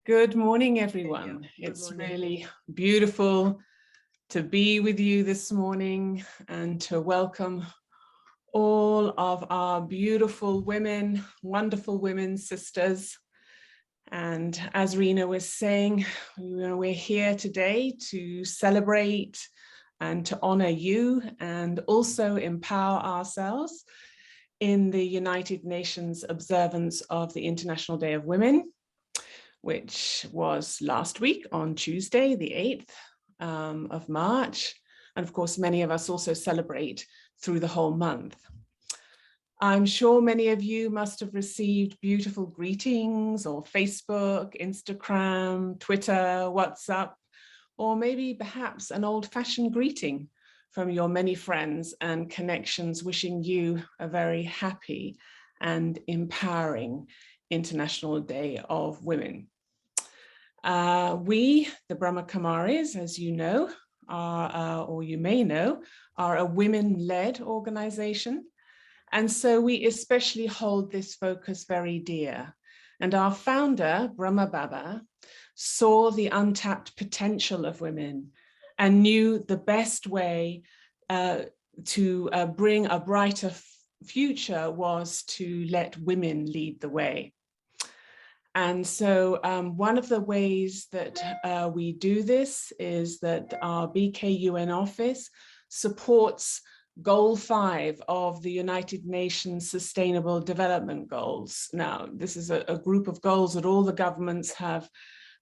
Good morning, everyone. It's really beautiful to be with you this morning and to welcome all of our beautiful women, wonderful women sisters. And as Rena was saying, we're here today to celebrate and to honor you and also empower ourselves in the United Nations observance of the International Day of Women, which was last week on Tuesday, the 8th of March. And of course, many of us also celebrate through the whole month. I'm sure many of you must have received beautiful greetings or Facebook, Instagram, Twitter, WhatsApp, or maybe perhaps an old-fashioned greeting from your many friends and connections wishing you a very happy and empowering International Day of Women. We, the Brahma Kumaris, as you know, or you may know, are a women-led organization. And so we especially hold this focus very dear. And our founder, Brahma Baba, saw the untapped potential of women and knew the best way to bring a brighter future was to let women lead the way. And so one of the ways that we do this is that our BKUN office supports Goal 5 of the United Nations Sustainable Development Goals. Now, this is a group of goals that all the governments have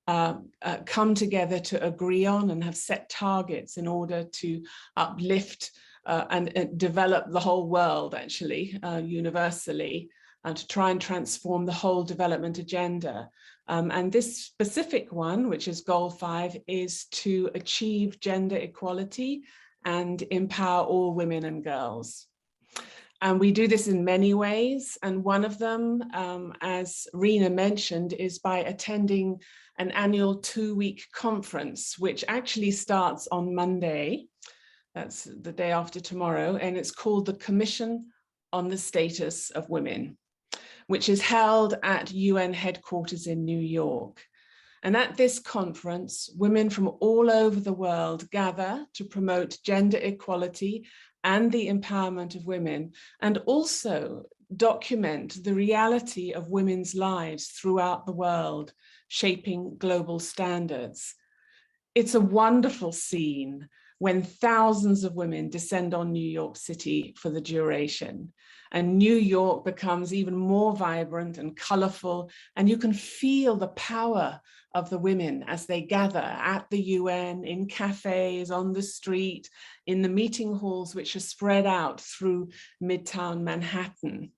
come together to agree on and have set targets in order to uplift and develop the whole world, actually, universally, and to try and transform the whole development agenda. And this specific one, which is Goal 5, is to achieve gender equality and empower all women and girls. And we do this in many ways. And one of them, as Rena mentioned, is by attending an annual 2-week conference, which actually starts on Monday. That's the day after tomorrow. And it's called the Commission on the Status of Women, which is held at UN headquarters in New York. And at this conference, women from all over the world gather to promote gender equality and the empowerment of women, and also document the reality of women's lives throughout the world, shaping global standards. It's a wonderful scene when thousands of women descend on New York City for the duration. And New York becomes even more vibrant and colorful, and you can feel the power of the women as they gather at the UN, in cafes, on the street, in the meeting halls, which are spread out through Midtown Manhattan.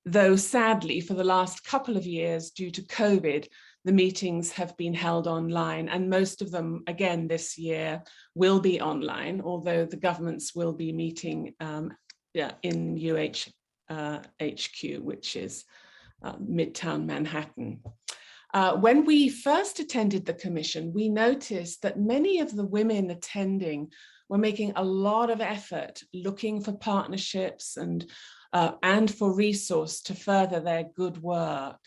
Though sadly, for the last couple of years, due to COVID, the meetings have been held online, and most of them, again, this year will be online, although the governments will be meeting in HQ, which is Midtown Manhattan. When we first attended the commission, we noticed that many of the women attending were making a lot of effort looking for partnerships and for resource to further their good work.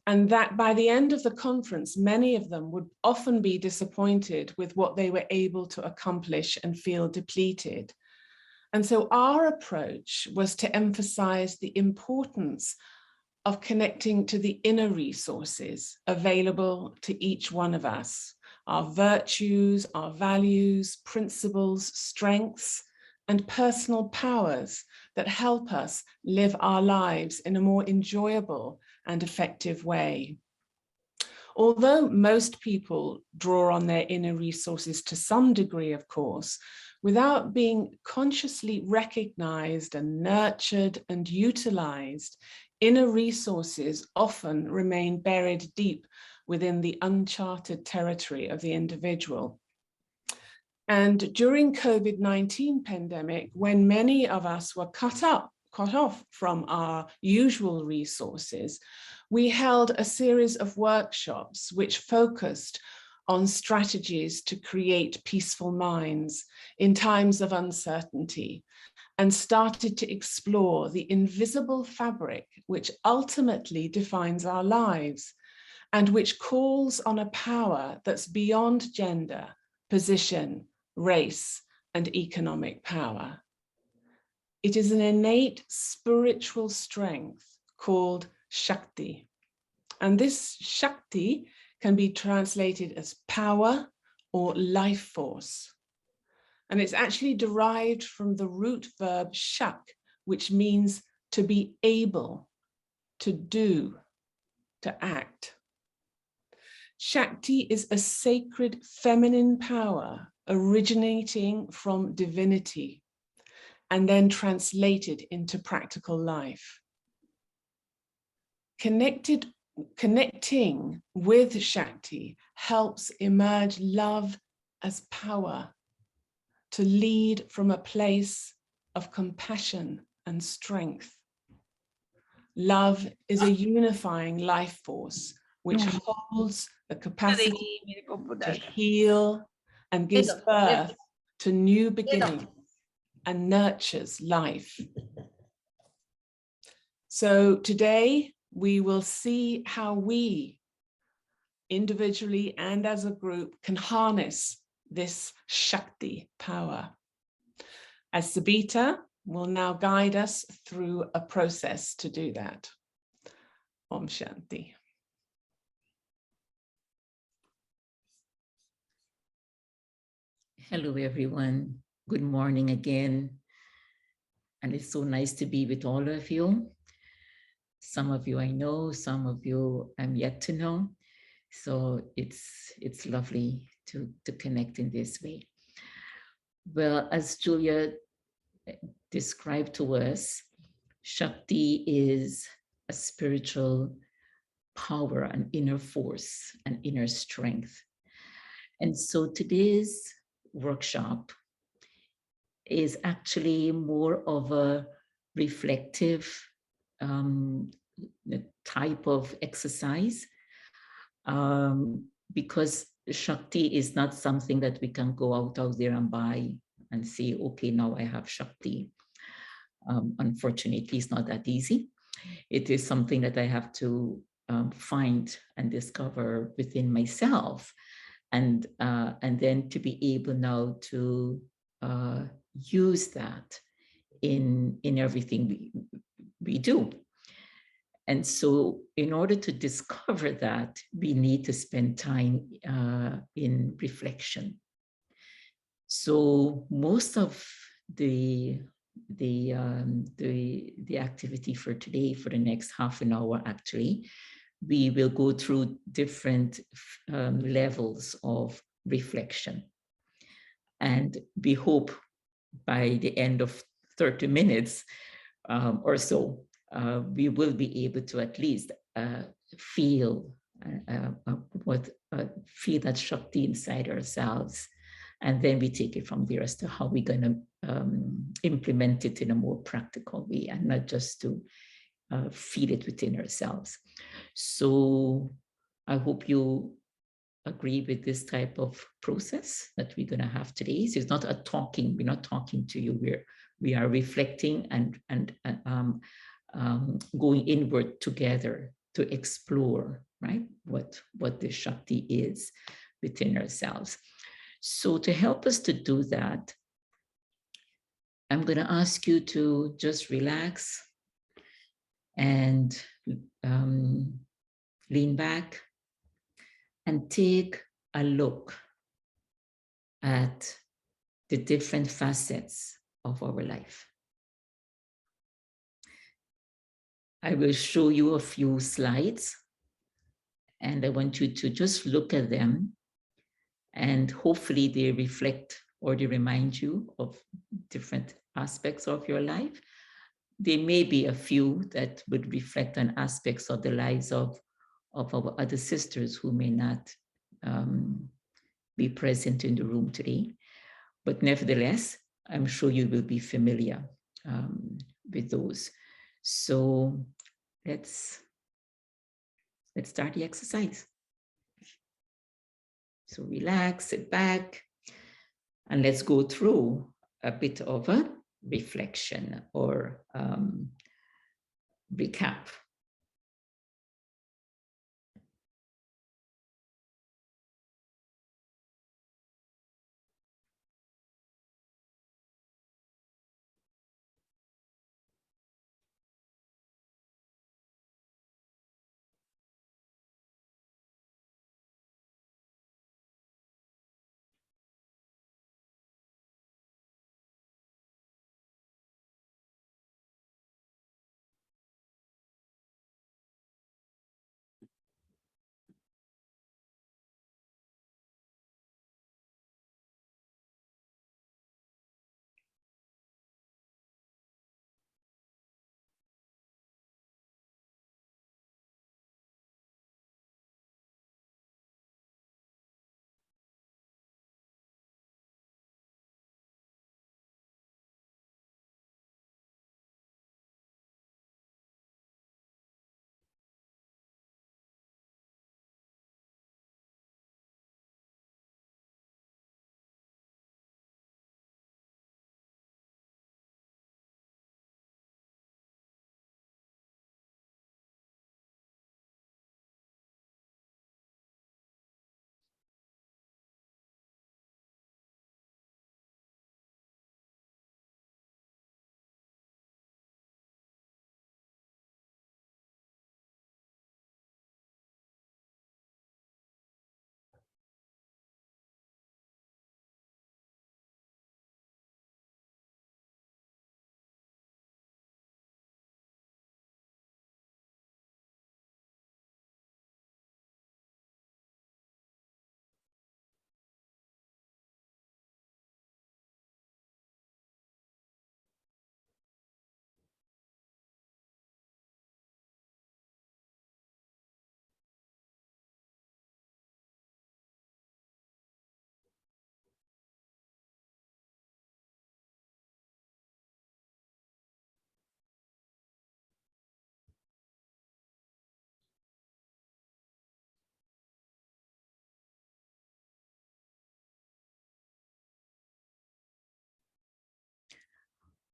And that by the end of the conference, many of them would often be disappointed with what they were able to accomplish and feel depleted. And so our approach was to emphasize the importance of connecting to the inner resources available to each one of us, our virtues, our values, principles, strengths, and personal powers that help us live our lives in a more enjoyable and effective way. Although most people draw on their inner resources to some degree, of course, without being consciously recognized and nurtured and utilized, inner resources often remain buried deep within the uncharted territory of the individual. And during COVID-19 pandemic, when many of us were cut off from our usual resources, we held a series of workshops which focused on strategies to create peaceful minds in times of uncertainty, and started to explore the invisible fabric which ultimately defines our lives, and which calls on a power that's beyond gender, position, race, and economic power. It is an innate spiritual strength called Shakti. And this Shakti can be translated as power or life force. And it's actually derived from the root verb shak, which means to be able, to do, to act. Shakti is a sacred feminine power originating from divinity and then translated into practical life. Connecting with Shakti helps emerge love as power, to lead from a place of compassion and strength. Love is a unifying life force which holds the capacity to heal and gives birth to new beginnings and nurtures life. So today we will see how we, individually and as a group, can harness this Shakti power. As Sabita will now guide us through a process to do that. Om Shanti. Hello, everyone. Good morning again. And it's so nice to be with all of you. Some of you I know, some of you I'm yet to know. So it's lovely to connect in this way. Well, as Julia described to us, Shakti is a spiritual power, an inner force, an inner strength. And so today's workshop is actually more of a reflective type of exercise, because Shakti is not something that we can go out there and buy and say, okay, now I have Shakti. Unfortunately, it's not that easy. It is something that I have to find and discover within myself, and then to be able now to use that in everything we do. And so in order to discover that, we need to spend time in reflection. So most of the activity for today, for the next half an hour, actually, we will go through different levels of reflection. And we hope by the end of 30 minutes or so, we will be able to at least feel feel that Shakti inside ourselves. And then we take it from there as to how we're going to implement it in a more practical way, and not just to feel it within ourselves. So I hope you agree with this type of process that we're going to have today. So it's not a talking, we're not talking to you, we are reflecting and going inward together to explore, right, what the Shakti is within ourselves. So to help us to do that, I'm going to ask you to just relax and lean back and take a look at the different facets of our life. I will show you a few slides, and I want you to just look at them, and hopefully they reflect or they remind you of different aspects of your life. There may be a few that would reflect on aspects of the lives of our other sisters who may not be present in the room today. But nevertheless, I'm sure you will be familiar with those. So let's start the exercise. So relax, sit back, and let's go through a bit of a reflection or recap.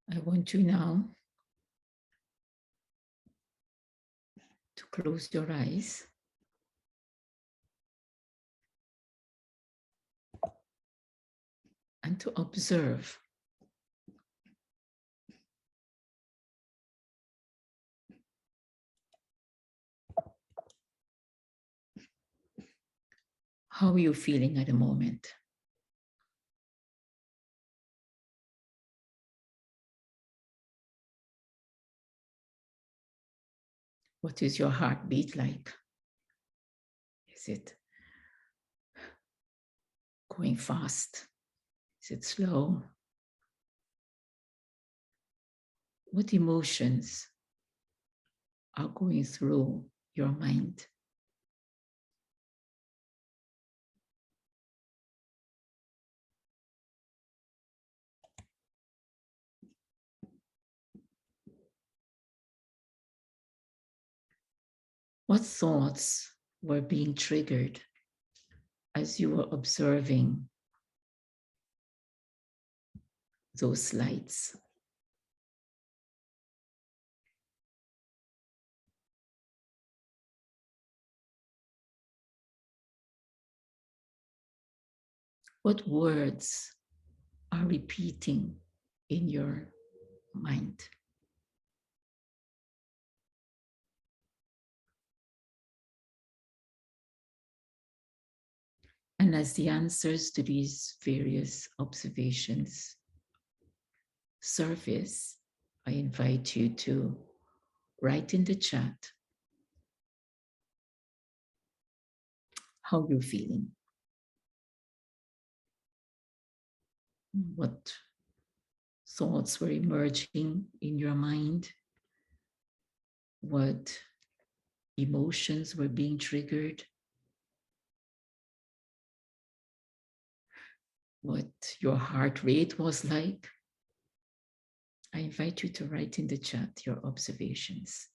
I want you now to close your eyes and to observe how are you feeling at the moment. What is your heartbeat like? Is it going fast? Is it slow? What emotions are going through your mind? What thoughts were being triggered as you were observing those lights? What words are repeating in your mind? And as the answers to these various observations surface, I invite you to write in the chat how you're feeling. What thoughts were emerging in your mind? What emotions were being triggered? What your heart rate was like? I invite you to write in the chat your observations.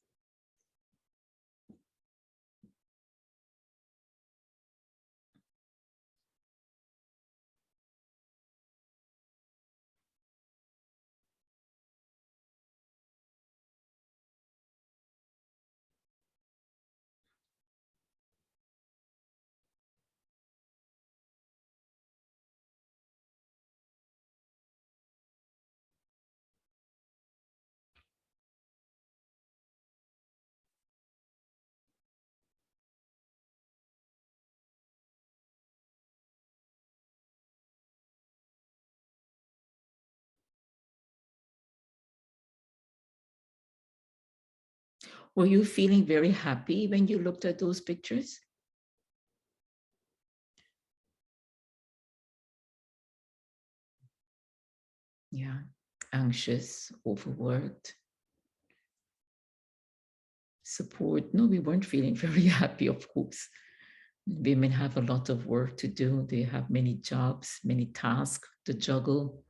Were you feeling very happy when you looked at those pictures? Yeah, anxious, overworked, support. No, we weren't feeling very happy, of course. Women have a lot of work to do. They have many jobs, many tasks to juggle.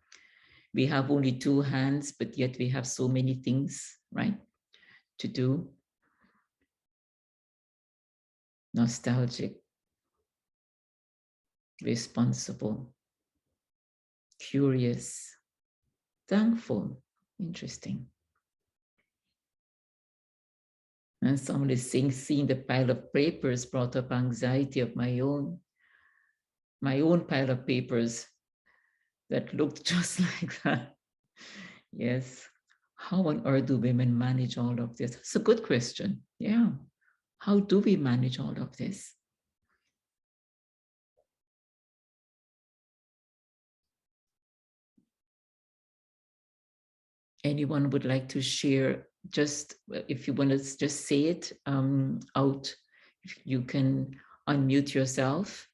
We have only two hands, but yet we have so many things, right, to do. Nostalgic, responsible, curious, thankful, interesting. And someone is saying, seeing the pile of papers brought up anxiety of my own pile of papers that looked just like that. Yes. How on earth do women manage all of this? It's a good question. Yeah. How do we manage all of this? Anyone would like to share? Just if you want to just say it out, you can unmute yourself.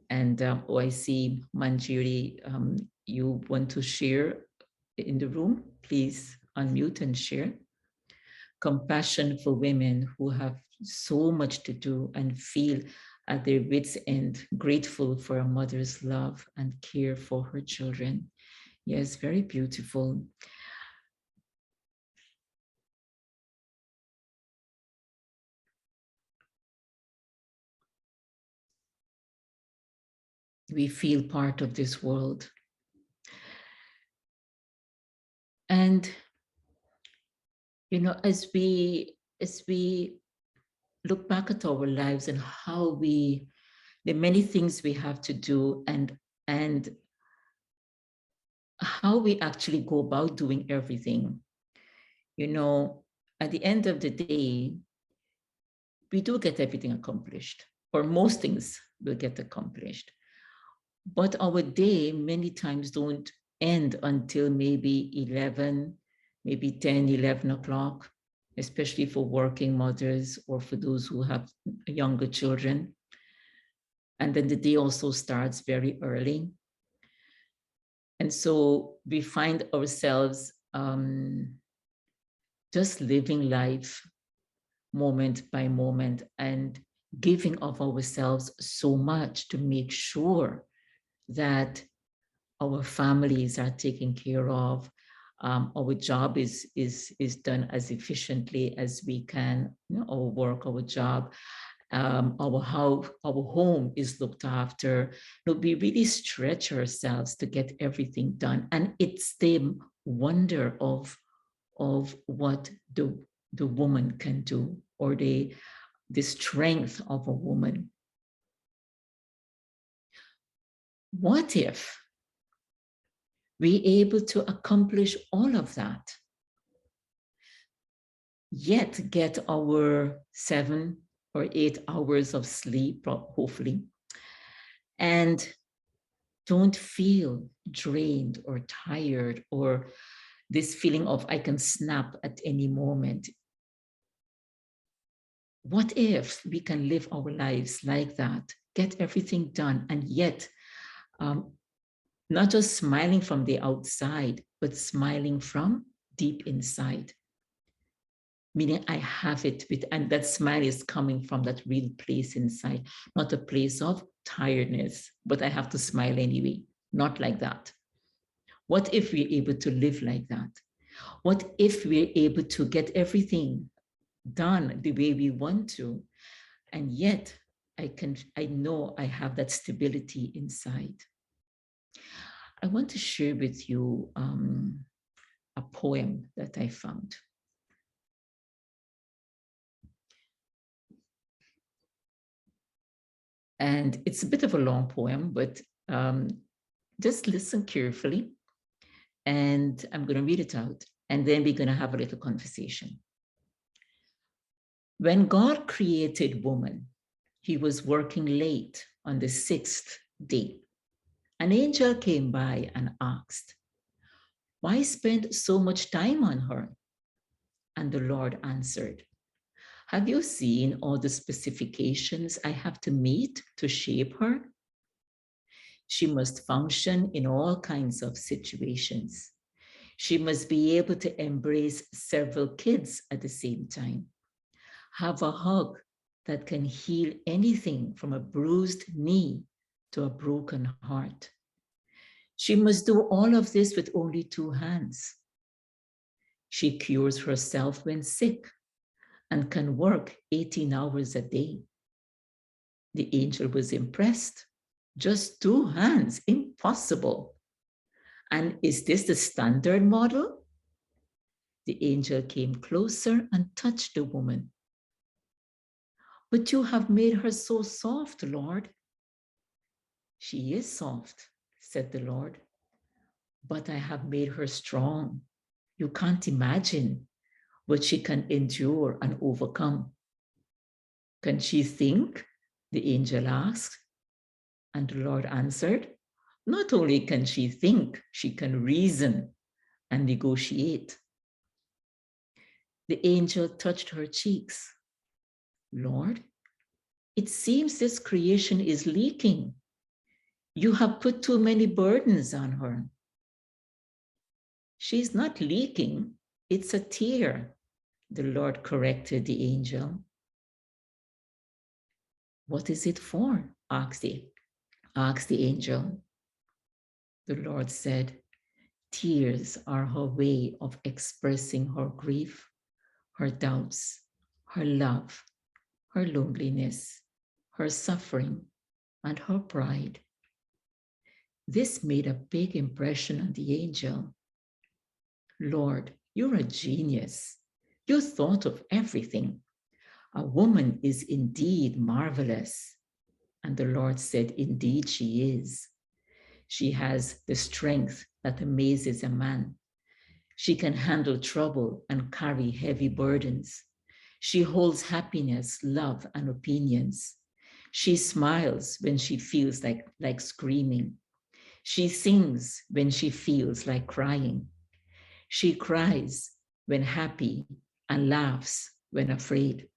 And oh, I see Manjiri, you want to share in the room? Please unmute and share. Compassion for women who have so much to do and feel at their wits' end, grateful for a mother's love and care for her children. Yes, very beautiful. We feel part of this world. And, you know, as we look back at our lives and how the many things we have to do, and how we actually go about doing everything, you know, at the end of the day, we do get everything accomplished, or most things will get accomplished. But our day many times don't end until maybe 11, maybe 10, 11 o'clock, especially for working mothers or for those who have younger children. And then the day also starts very early. And so we find ourselves just living life moment by moment and giving of ourselves so much to make sure that our families are taken care of. Our job is done as efficiently as we can. You know, our work, our job, our home is looked after. You know, we really stretch ourselves to get everything done, and it's the wonder of what the woman can do, or the strength of a woman. What if we're able to accomplish all of that, yet get our 7 or 8 hours of sleep, hopefully, and don't feel drained or tired, or this feeling of I can snap at any moment? What if we can live our lives like that, get everything done, and yet not just smiling from the outside, but smiling from deep inside? Meaning I have it with, and that smile is coming from that real place inside, not a place of tiredness, but I have to smile anyway. Not like that. What if we're able to live like that? What if we're able to get everything done the way we want to, and yet I know I have that stability inside? I want to share with you a poem that I found. And it's a bit of a long poem, but just listen carefully. And I'm going to read it out, and then we're going to have a little conversation. When God created woman, he was working late on the 6th day. An angel came by and asked, "Why spend so much time on her?" And the Lord answered, "Have you seen all the specifications I have to meet to shape her? She must function in all kinds of situations. She must be able to embrace several kids at the same time, have a hug that can heal anything from a bruised knee to a broken heart. She must do all of this with only 2 hands. She cures herself when sick and can work 18 hours a day." The angel was impressed. Just 2 hands, impossible. And is this the standard model? The angel came closer and touched the woman. "But you have made her so soft, Lord." "She is soft," said the Lord, "but I have made her strong. You can't imagine what she can endure and overcome." "Can she think?" the angel asked. And the Lord answered, "Not only can she think, she can reason and negotiate." The angel touched her cheeks. "Lord, it seems this creation is leaking. You have put too many burdens on her." "She's not leaking, it's a tear," the Lord corrected the angel. "What is it for?" asked the angel. The Lord said, "Tears are her way of expressing her grief, her doubts, her love, her loneliness, her suffering, and her pride." This made a big impression on the angel. Lord, you're a genius. You thought of everything. A woman is indeed marvelous. And the Lord said, indeed she is. She has the strength that amazes a man. She can handle trouble and carry heavy burdens. She holds happiness, love, and opinions. She smiles when she feels like screaming. She sings when she feels like crying. She cries when happy and laughs when afraid.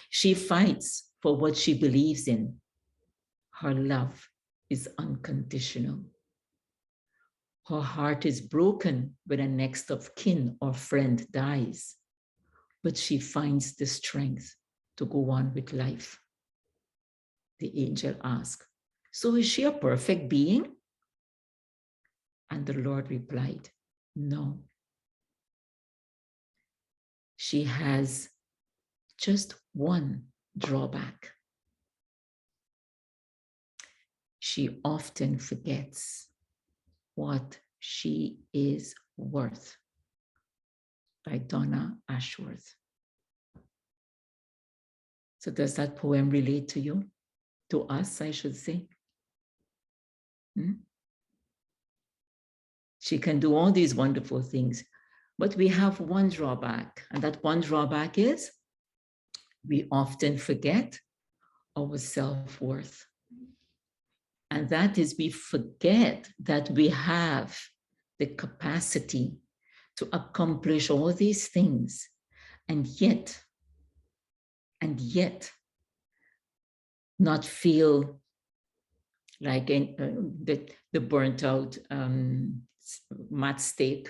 She fights for what she believes in. Her love is unconditional. Her heart is broken when a next of kin or friend dies, but she finds the strength to go on with life. The angel asked, so is she a perfect being? And the Lord replied, no. She has just one drawback. She often forgets what she is worth. By Donna Ashworth. So does that poem relate to you? To us, I should say? She can do all these wonderful things, but we have one drawback, and that one drawback is we often forget our self-worth. And that is we forget that we have the capacity to accomplish all these things, and yet not feel like the burnt out matchstick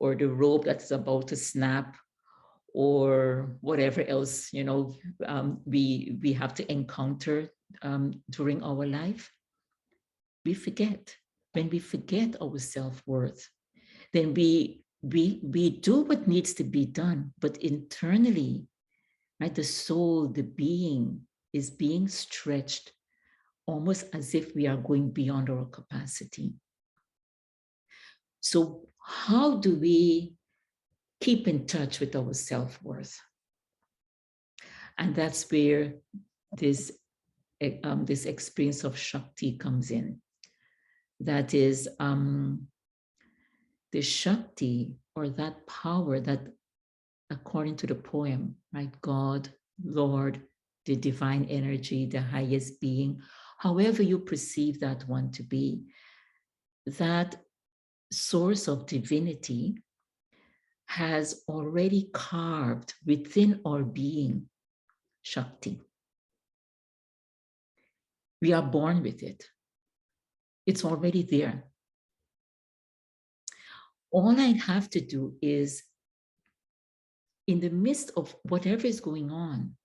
or the rope that's about to snap or whatever else, we have to encounter during our life. We forget. When we forget our self-worth, then we do what needs to be done, but internally, right, the soul, the being is being stretched almost as if we are going beyond our capacity. So how do we keep in touch with our self-worth? And that's where this experience of Shakti comes in. That is the Shakti, or that power that, according to the poem, right, God, Lord, the divine energy, the highest being, however you perceive that one to be, that source of divinity has already carved within our being Shakti. We are born with it. It's already there. All I have to do is, in the midst of whatever is going on,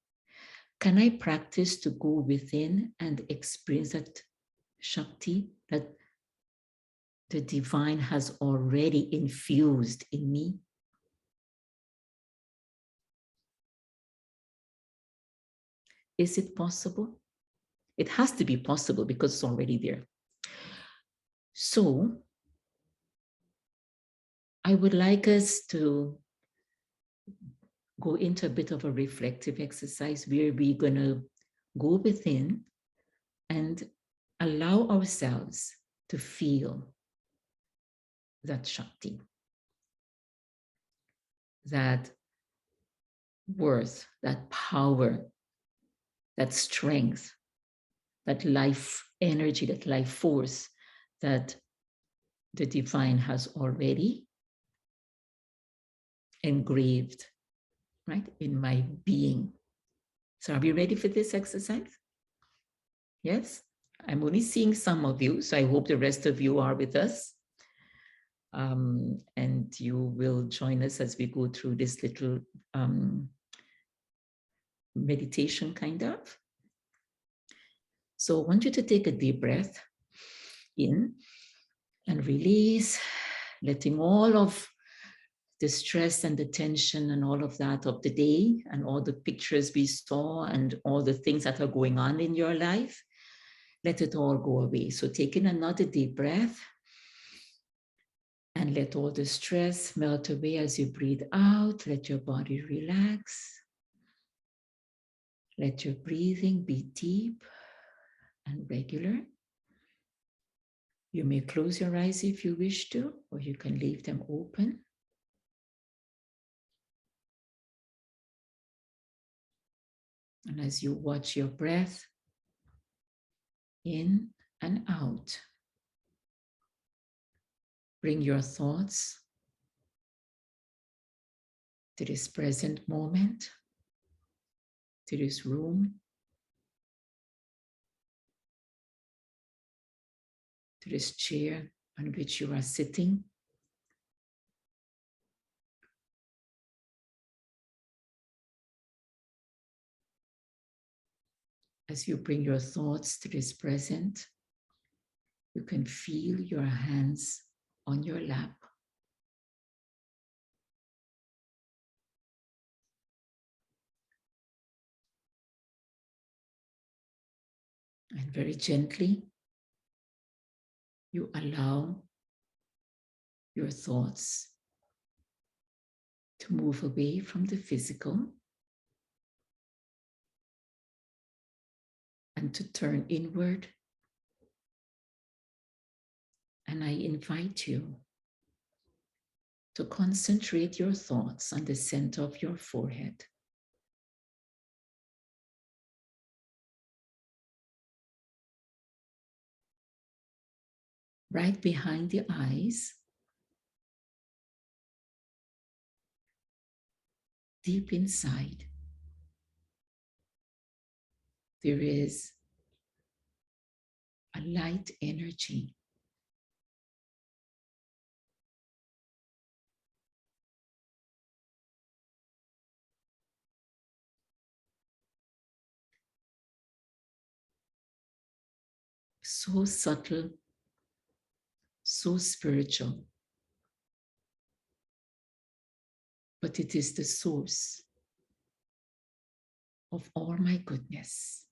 can I practice to go within and experience that Shakti that the divine has already infused in me? Is it possible? It has to be possible because it's already there. So I would like us to go into a bit of a reflective exercise where we're going to go within and allow ourselves to feel that Shakti, that worth, that power, that strength, that life energy, that life force that the divine has already engraved, right, in my being. So are we ready for this exercise? Yes? I'm only seeing some of you, so I hope the rest of you are with us. And you will join us as we go through this little meditation, kind of. So I want you to take a deep breath in and release, letting all of the stress and the tension and all of that of the day and all the pictures we saw and all the things that are going on in your life, let it all go away. So take in another deep breath And let all the stress melt away as you breathe out. Let your body relax. Let your breathing be deep and regular. You may close your eyes if you wish to, or you can leave them open. And as you watch your breath in and out, bring your thoughts to this present moment, to this room, to this chair on which you are sitting. As you bring your thoughts to this present, you can feel your hands on your lap. And very gently, you allow your thoughts to move away from the physical and to turn inward. And I invite you to concentrate your thoughts on the center of your forehead. Right behind the eyes, deep inside, there is a light energy. So subtle, so spiritual, but it is the source of all my goodness.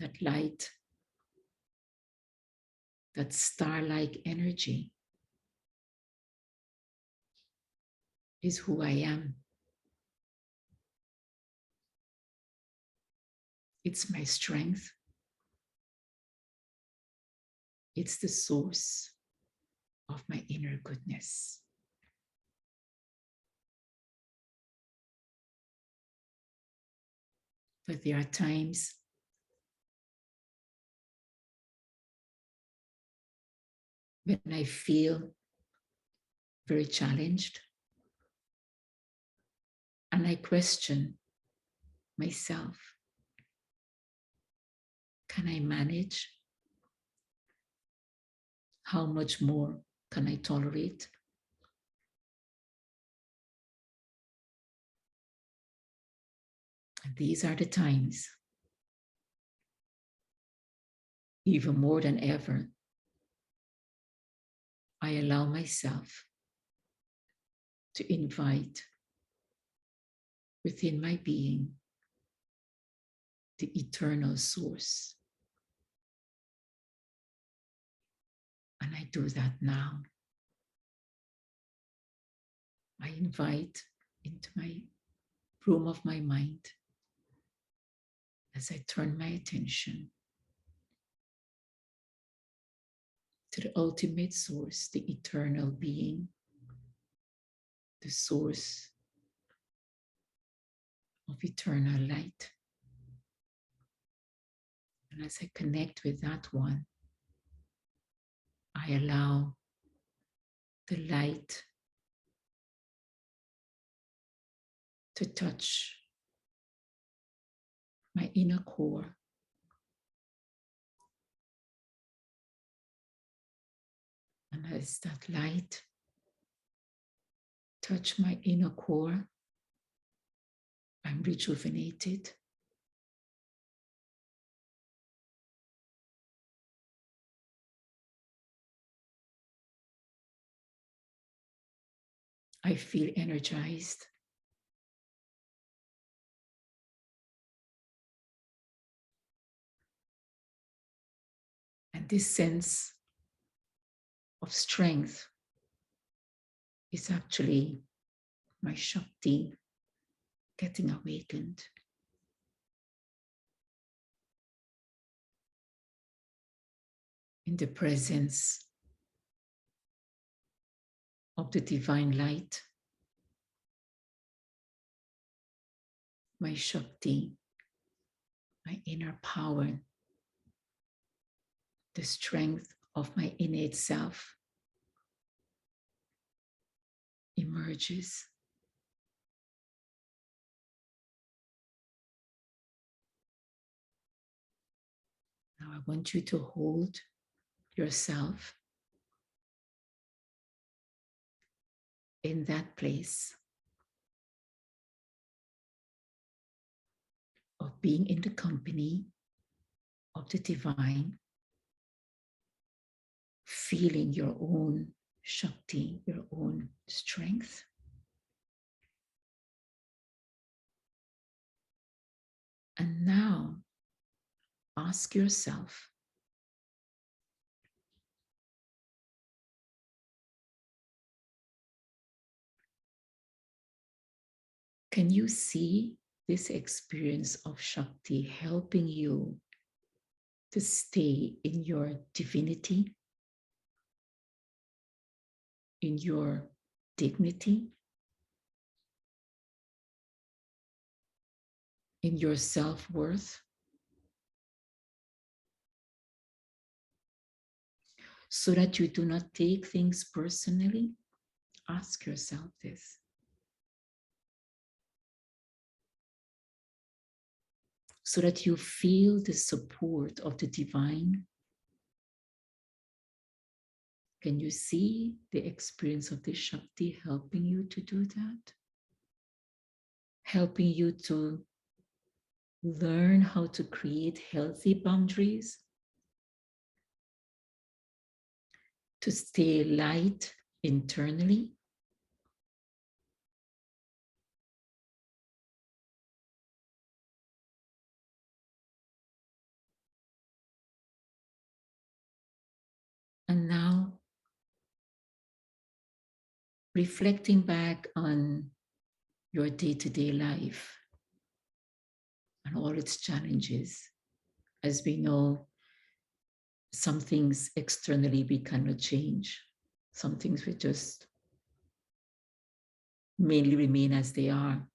That light, that star-like energy is who I am. It's my strength. It's the source of my inner goodness. But there are times when I feel very challenged and I question myself. Can I manage? How much more can I tolerate? And these are the times, even more than ever, I allow myself to invite within my being the eternal source. And I do that now. I invite into my room of my mind as I turn my attention to the ultimate source, the eternal being, the source of eternal light. And as I connect with that one, I allow the light to touch my inner core. And as that light touch my inner core, I'm rejuvenated. I feel energized. And this sense of strength is actually my Shakti getting awakened. In the presence of the divine light, my Shakti, my inner power, the strength of my innate self emerges. Now I want you to hold yourself in that place of being in the company of the divine, feeling your own Shakti, your own strength. And now ask yourself, can you see this experience of Shakti helping you to stay in your divinity, in your dignity, in your self-worth, so that you do not take things personally? Ask yourself this. So that you feel the support of the divine. Can you see the experience of the Shakti helping you to do that? Helping you to learn how to create healthy boundaries, to stay light internally, and now reflecting back on your day-to-day life and all its challenges. As we know, some things externally we cannot change. Some things will just mainly remain as they are.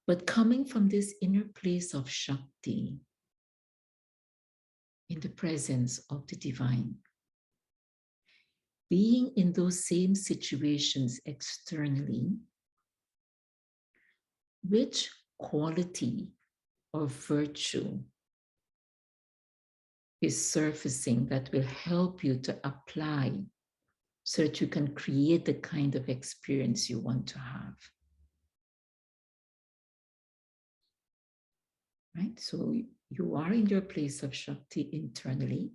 But coming from this inner place of Shakti, in the presence of the divine, being in those same situations externally, which quality or virtue is surfacing that will help you to apply so that you can create the kind of experience you want to have? Right? So you are in your place of Shakti internally,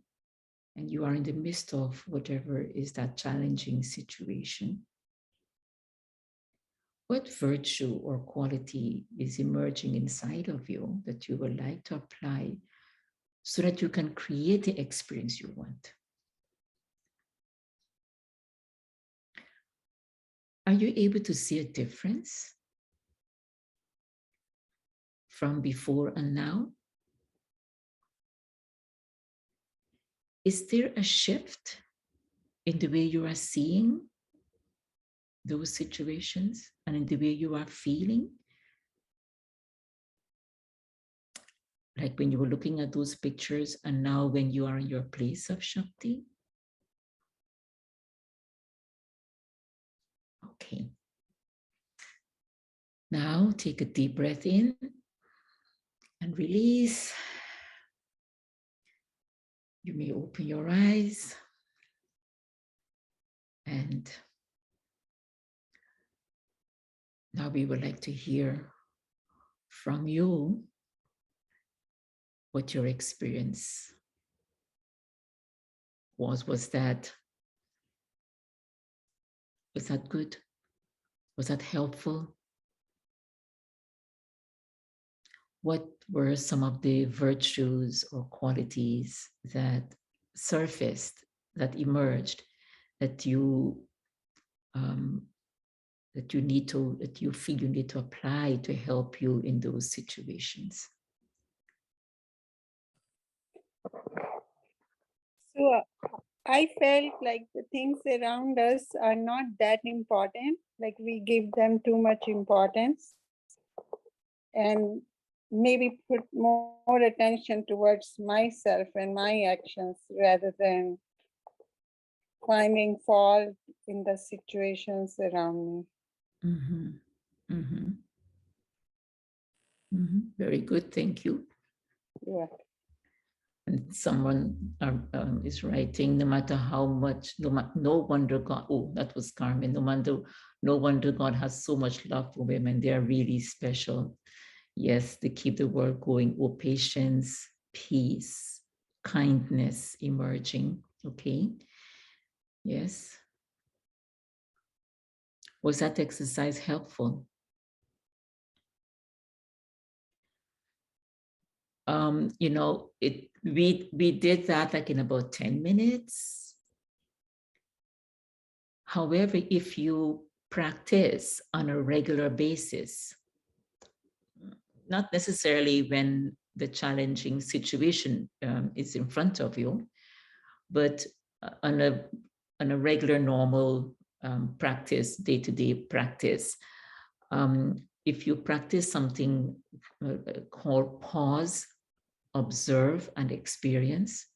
and you are in the midst of whatever is that challenging situation. What virtue or quality is emerging inside of you that you would like to apply so that you can create the experience you want? Are you able to see a difference from before and now? Is there a shift in the way you are seeing those situations and in the way you are feeling? Like when you were looking at those pictures and now when you are in your place of Shakti? Okay. Now take a deep breath in and release. You may open your eyes and now we would like to hear from you what your experience was. Was that good? Was that helpful? what were some of the virtues or qualities that surfaced, that emerged, that you that you feel you need to apply to help you in those situations? So I felt like the things around us are not that important, like we give them too much importance, and maybe put more attention towards myself and my actions rather than finding fault in the situations around me. Mm-hmm. Mm-hmm. Mm-hmm. Very good, thank you. Yeah. And someone is writing, no matter how much, no wonder God, oh, that was Carmen, no wonder God has so much love for women. They are really special. Yes, they keep the world going. Oh, patience, peace, kindness emerging. Okay. Yes. Was that exercise helpful? You know, we did that like in about 10 minutes. However, if you practice on a regular basis, not necessarily when the challenging situation is in front of you, but on a regular, normal practice, day-to-day practice, if you practice something called pause, observe, and experience,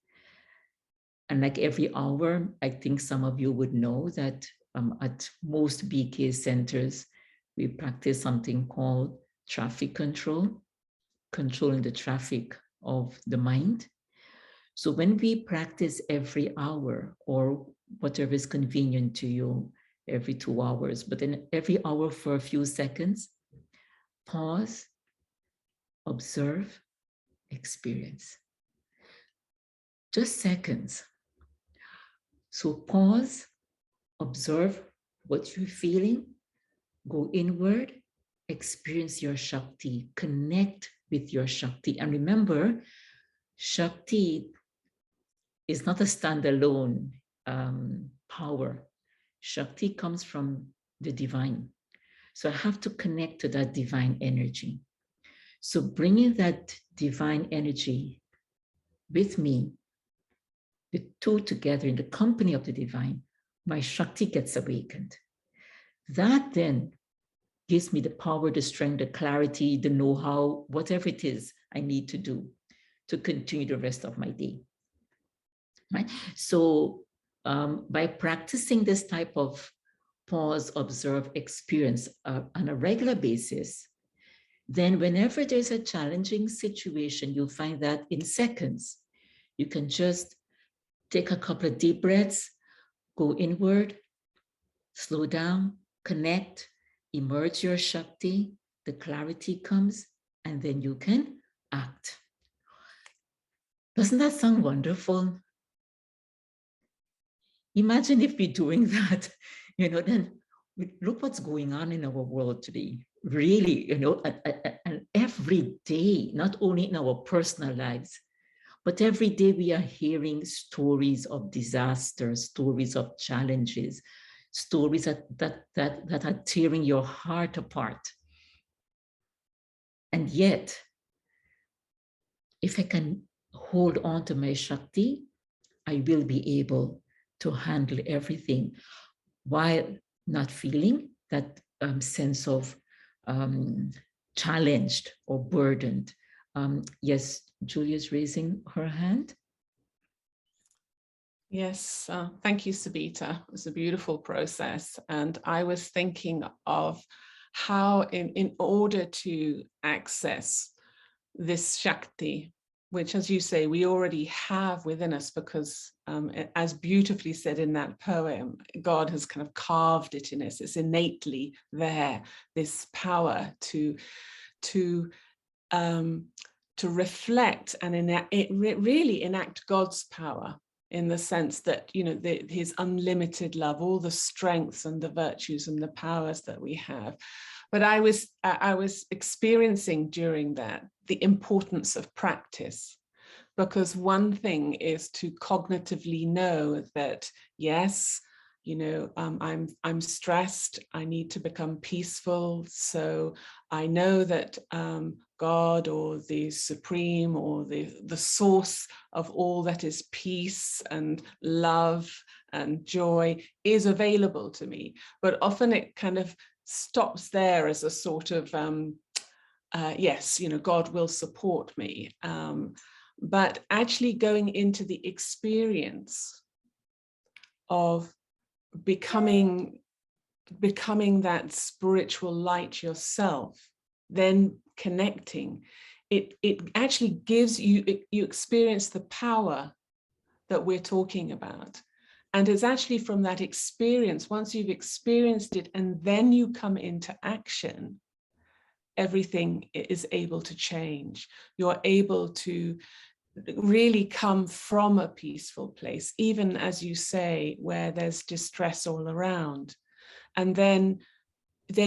and like every hour, I think some of you would know that at most BK centers, we practice something called traffic control, controlling the traffic of the mind. So when we practice every hour or whatever is convenient to you, every 2 hours, but then every hour for a few seconds, pause, observe, experience. Just seconds. So pause, observe what you're feeling, go inward, experience your Shakti, connect with your Shakti. And remember, Shakti is not a standalone power. Shakti comes from the divine. So I have to connect to that divine energy. So bringing that divine energy with me, the two together in the company of the divine, my Shakti gets awakened. That then gives me the power, the strength, the clarity, the know-how, whatever it is I need to do to continue the rest of my day. Right? So by practicing this type of pause, observe, experience on a regular basis, then whenever there's a challenging situation, you'll find that in seconds, you can just take a couple of deep breaths, go inward, slow down, connect, emerge your Shakti, the clarity comes, and then you can act. Doesn't that sound wonderful? Imagine if we're doing that, then look what's going on in our world today. Really, and every day, not only in our personal lives, but every day we are hearing stories of disasters, stories of challenges, stories that are tearing your heart apart. And yet, if I can hold on to my Shakti, I will be able to handle everything while not feeling that sense of challenged or burdened. Yes, Julia's raising her hand. Yes, thank you, Sabita. It was a beautiful process. And I was thinking of how in order to access this Shakti, which, as you say, we already have within us, because as beautifully said in that poem, God has kind of carved it in us. It's innately there, this power to reflect and really enact God's power in the sense that, you know, his unlimited love, all the strengths and the virtues and the powers that we have. But I was experiencing during that the importance of practice, because one thing is to cognitively know that, yes, you know, I'm stressed, I need to become peaceful. So I know that God or the Supreme or the source of all that is peace and love and joy is available to me. But often it kind of stops there as a sort of, yes, you know, God will support me. But actually going into the experience of becoming that spiritual light yourself, then connecting, it actually gives you, you experience the power that we're talking about. And it's actually from that experience, once you've experienced it and then you come into action, everything is able to change. You're able to really come from a peaceful place, even as you say, where there's distress all around. And then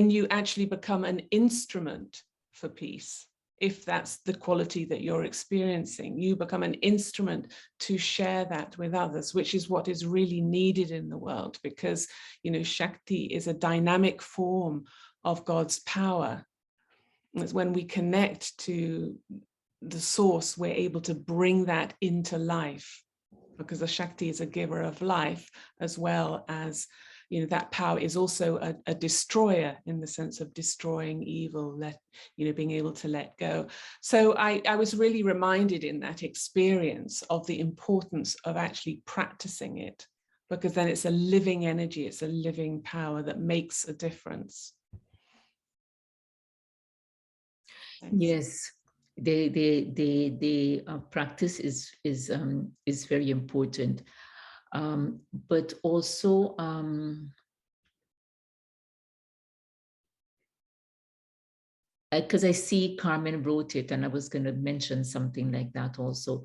you actually become an instrument for peace. If that's the quality that you're experiencing, you become an instrument to share that with others, which is what is really needed in the world, because, you know, Shakti is a dynamic form of God's power. It's when we connect to the source, we're able to bring that into life, because the Shakti is a giver of life, as well as, you know, that power is also a destroyer, in the sense of destroying evil, you know, being able to let go. So I was really reminded in that experience of the importance of actually practicing it, because then it's a living energy, it's a living power that makes a difference. Thanks. Yes, the practice is very important, but also because I see Carmen wrote it, and I was going to mention something like that also,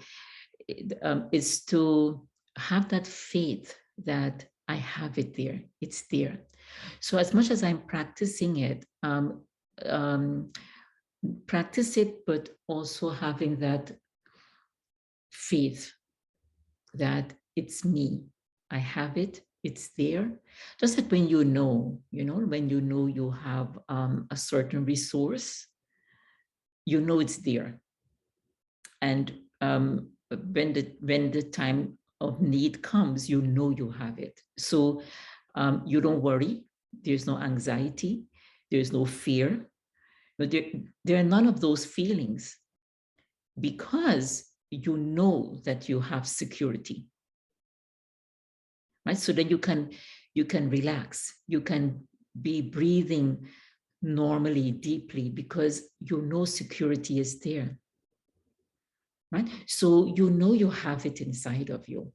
is to have that faith that I have it there, it's there. So as much as I'm practicing it, practice it, but also having that faith that it's me, I have it, it's there. Just like when you know, when you know you have a certain resource, you know it's there. And when the time of need comes, you know you have it. So you don't worry, there's no anxiety, there's no fear. But there are none of those feelings, because you know that you have security, right? So then you can relax, you can be breathing normally, deeply, because you know security is there, right? So you know you have it inside of you.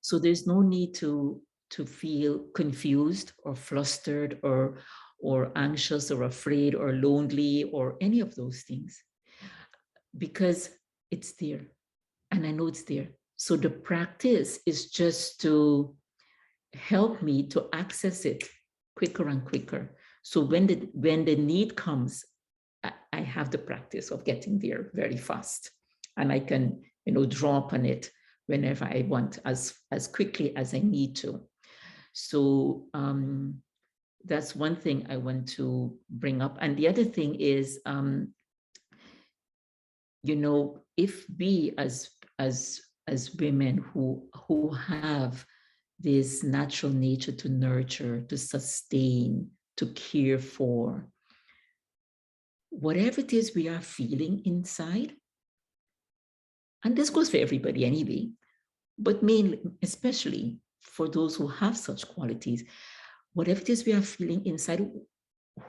So there's no need to feel confused or flustered or anxious or afraid or lonely or any of those things, because it's there, and I know it's there. So the practice is just to help me to access it quicker and quicker. So when the need comes, I have the practice of getting there very fast, and I can, draw upon it whenever I want, as quickly as I need to. So that's one thing I want to bring up. And the other thing is, if we as women who have this natural nature to nurture, to sustain, to care for, whatever it is we are feeling inside, and this goes for everybody anyway, but mainly, especially for those who have such qualities, whatever it is we are feeling inside,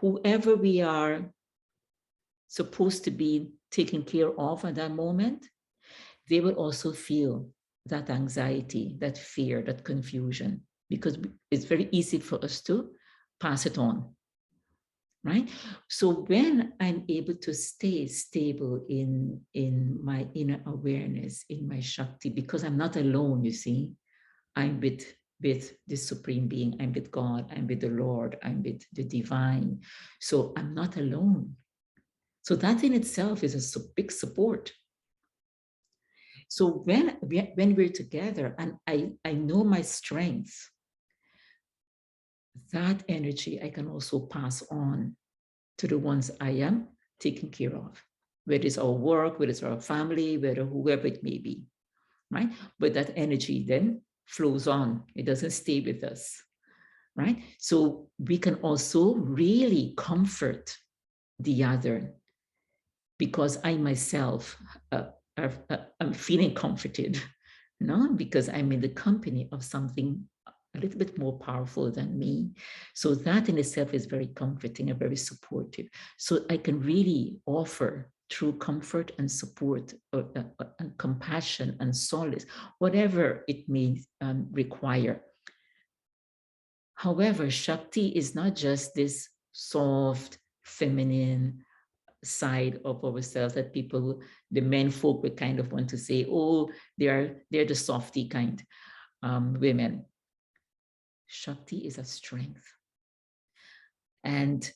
whoever we are supposed to be taking care of at that moment, they will also feel that anxiety, that fear, that confusion, because it's very easy for us to pass it on. right? So when I'm able to stay stable in my inner awareness, in my Shakti, because I'm not alone, you see, I'm with the Supreme Being, I'm with God, I'm with the Lord, I'm with the Divine. So I'm not alone. So that in itself is a big support. So when we're together and I know my strength, that energy I can also pass on to the ones I am taking care of, whether it's our work, whether it's our family, whether whoever it may be, right? But that energy then flows on. It doesn't stay with us, right? So we can also really comfort the other, because I myself, I'm feeling comforted, because I'm in the company of something a little bit more powerful than me. So that in itself is very comforting and very supportive. So I can really offer true comfort and support, and compassion and solace, whatever it may require. However, Shakti is not just this soft, feminine side of ourselves that people, the men folk, would kind of want to say, oh, they're the softy kind women. Shakti is a strength. And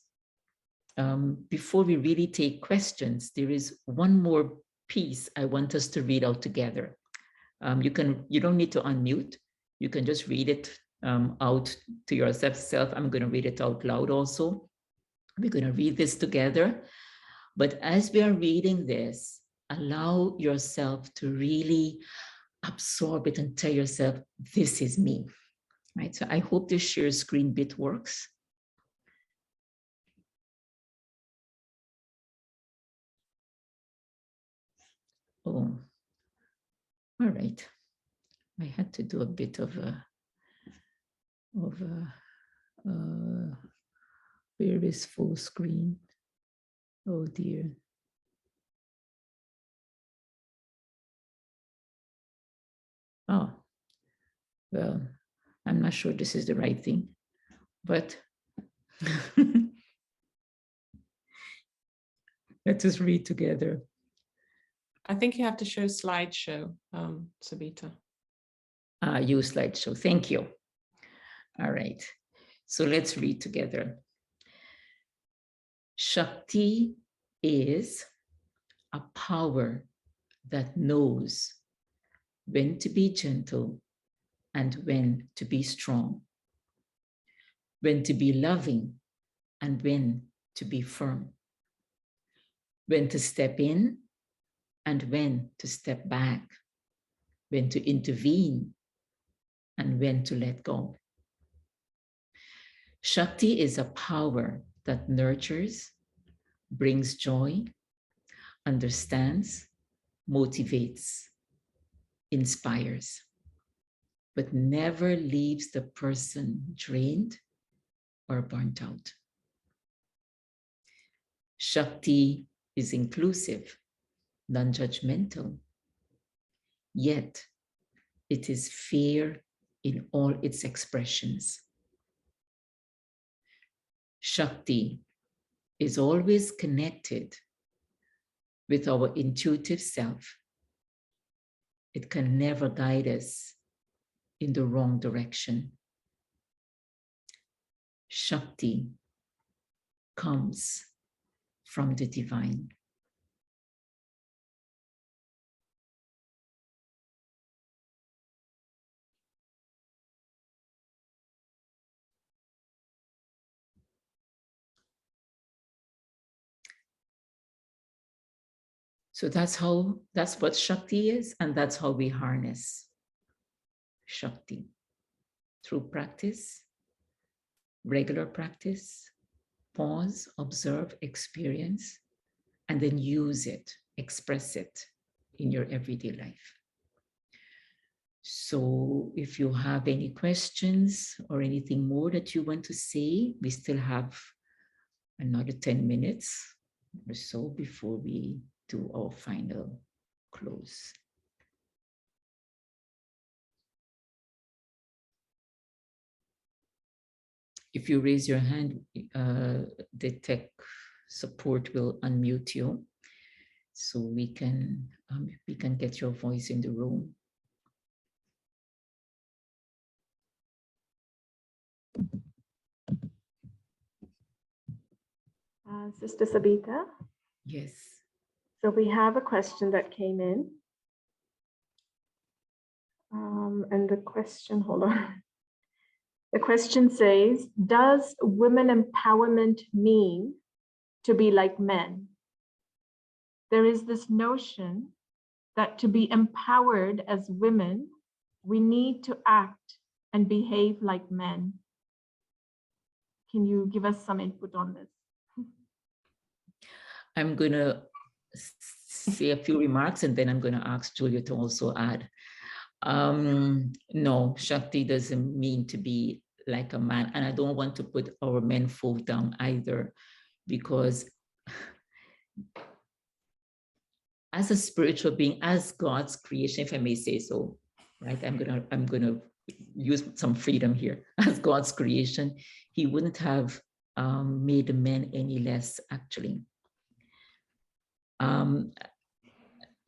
before we really take questions, there is one more piece I want us to read out together. You don't need to unmute. You can just read it out to yourself. I'm going to read it out loud also. We're going to read this together. But as we are reading this, allow yourself to really absorb it and tell yourself, this is me, right? So I hope this share screen bit works. Oh, all right. I had to do a bit of a where is full screen? Oh dear. Oh, well, I'm not sure this is the right thing, but let us read together. I think you have to show slideshow, Sabita. Use slideshow. Thank you. All right. So let's read together. Shakti is a power that knows when to be gentle and when to be strong, when to be loving and when to be firm, when to step in and when to step back, when to intervene and when to let go. Shakti is a power that nurtures, brings joy, understands, motivates, inspires, but never leaves the person drained or burnt out. Shakti is inclusive, non-judgmental, yet it is fair in all its expressions. Shakti is always connected with our intuitive self. It can never guide us in the wrong direction. Shakti comes from the divine. So that's what Shakti is, and that's how we harness Shakti, through practice, regular practice, pause, observe, experience, and then use it, express it in your everyday life. So if you have any questions or anything more that you want to say, we still have another 10 minutes or so before we do our final close. if you raise your hand, the tech support will unmute you, so we can get your voice in the room. Sister Sabita? Yes. So we have a question that came in. And the question, hold on. The question says, does women empowerment mean to be like men? There is this notion that to be empowered as women, we need to act and behave like men. Can you give us some input on this? I'm going to say a few remarks, and then I'm going to ask Julia to also add. No, Shakti doesn't mean to be like a man, and I don't want to put our men folk down either, because as a spiritual being, as God's creation, if I may say so, right? I'm gonna use some freedom here. As God's creation, He wouldn't have made the men any less, actually.